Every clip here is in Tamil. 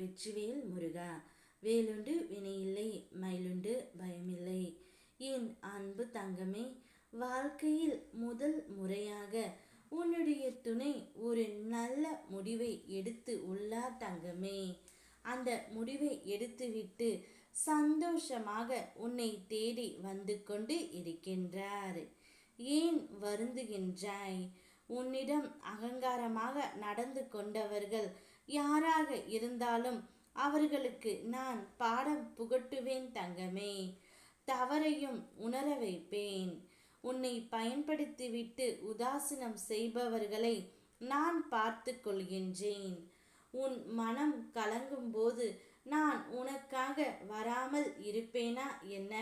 வெற்றிவேல் முருகா. வேலுண்டு வினையில்லை, மயிலுண்டு பயமில்லை. என் அன்பு தங்கமே, வாழ்க்கையில் முதல் முறையாக உன்னுடைய துணை ஒரு நல்ல முடிவை எடுத்து உள்ளார் தங்கமே. அந்த முடிவை எடுத்துவிட்டு சந்தோஷமாக உன்னை தேடி வந்து கொண்டு இருக்கின்றார். ஏன் வருந்துகின்றாய்? உன்னிடம் அகங்காரமாக நடந்து கொண்டவர்கள் யாராக இருந்தாலும் அவர்களுக்கு நான் பாடம் புகட்டுவேன் தங்கமே. தவறையும் உணர வைப்பேன். உன்னை பயன்படுத்திவிட்டு உதாசீனம் செய்பவர்களை நான் பார்த்து கொள்கின்றேன். உன் மனம் கலங்கும் போது நான் உனக்காக வராமல் இருப்பேனா என்ன?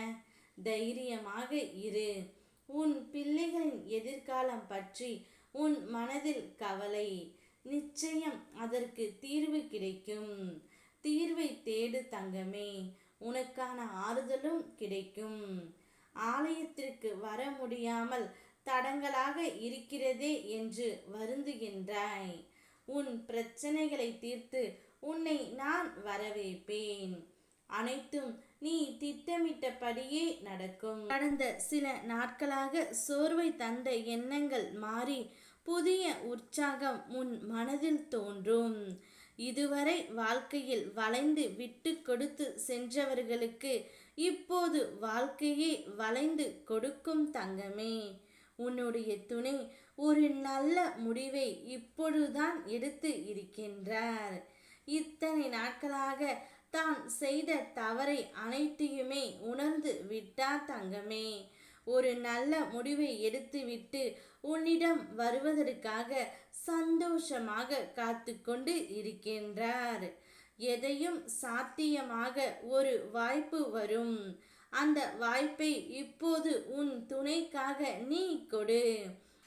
தைரியமாக இரு. உன் பிள்ளைகளின் எதிர்காலம் பற்றி உன் மனதில் கவலை. நிச்சயம் அதற்கு தீர்வு கிடைக்கும். தீர்வை தேடு தங்கமே, உனக்கான ஆறுதலும் கிடைக்கும். ஆலயத்திற்கு வர முடியாமல் தடங்களாக இருக்கிறதே என்று வருந்துகின்றாய். உன் பிரச்சனைகளை தீர்த்து உன்னை நான் வரவேற்பேன். அனைத்தும் நீ திட்டமிட்டபடியே நடக்கும். கடந்த சில நாட்களாக சோர்வை தந்த எண்ணங்கள் மாறி புதிய உற்சாகம் உன் மனதில் தோன்றும். இதுவரை வாழ்க்கையில் வளைந்து விட்டு கொடுத்து சென்றவர்களுக்கு இப்போது வாழ்க்கையே வளைந்து கொடுக்கும் தங்கமே. உன்னுடைய துணை ஒரு நல்ல முடிவை இப்பொழுதுதான் எடுத்து இருக்கின்றார். இத்தனை நாட்களாக தான் செய்த தவறை அனைத்தையுமே உணர்ந்து விட்டார் தங்கமே. ஒரு நல்ல முடிவை எடுத்துவிட்டு உன்னிடம் வருவதற்காக சந்தோஷமாக காத்து கொண்டு இருக்கின்றார். எதையும் சாத்தியமாக ஒரு வாய்ப்பு வரும். அந்த வாய்ப்பை இப்போது உன் துணைக்காக நீ கொடு.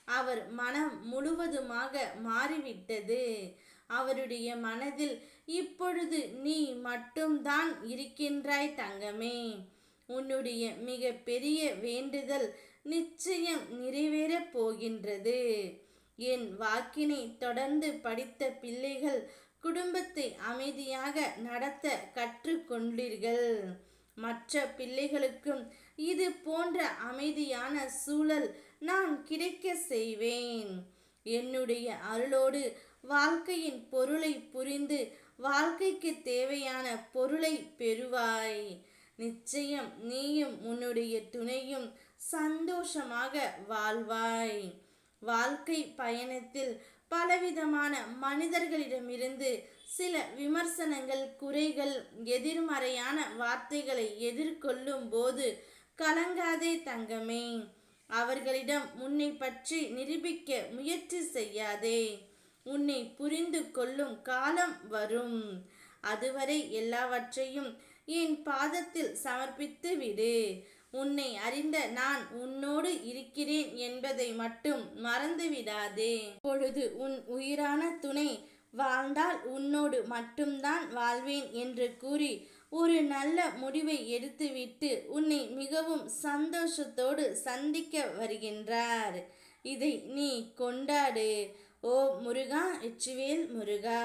அவர் மனம் முழுவதுமாக மாறிவிட்டது. அவருடைய மனதில் இப்பொழுது நீ மட்டும்தான் இருக்கின்றாய் தங்கமே. உன்னுடைய மிக பெரிய வேண்டுதல் நிச்சயம் நிறைவேறப் போகின்றது. என் வாக்கினை தொடர்ந்து படித்த பிள்ளைகள் குடும்பத்தை அமைதியாக நடத்த கற்றுக்கொண்டீர்கள். மற்ற பிள்ளைகளுக்கும் இது போன்ற அமைதியான சூழல் நான் கிடைக்க செய்வேன். என்னுடைய அருளோடு வாழ்க்கையின் பொருளை புரிந்து வாழ்க்கைக்கு தேவையான பொருளை பெறுவாய். நிச்சயம் நீயும் உன்னுடைய துணையும் சந்தோஷமாக வாழ்வாய். வாழ்க்கை பயணத்தில் பலவிதமான மனிதர்களிடமிருந்து சில விமர்சனங்கள், குறைகள், எதிர்மறையான வார்த்தைகளை எதிர்கொள்ளும் போது கலங்காதே தங்கமே. அவர்களிடம் உன்னை பற்றி நிரூபிக்க முயற்சி செய்யாதே. உன்னை புரிந்து கொள்ளும் காலம் வரும். அதுவரை எல்லாவற்றையும் என் பாதத்தில் சமர்ப்பித்து விடு. உன்னை அறிந்த நான் உன்னோடு இருக்கிறேன் என்பதை மட்டும் மறந்துவிடாதே. இப்பொழுது உன் உயிரான துணை வாழ்ந்தால் உன்னோடு மட்டும்தான் வாழ்வேன் என்று கூறி ஒரு நல்ல முடிவை எடுத்துவிட்டு உன்னை மிகவும் சந்தோஷத்தோடு சந்திக்க வருகின்றார். இதை நீ கொண்டாடு. ஓ முருகா, வெற்றிவேல் முருகா.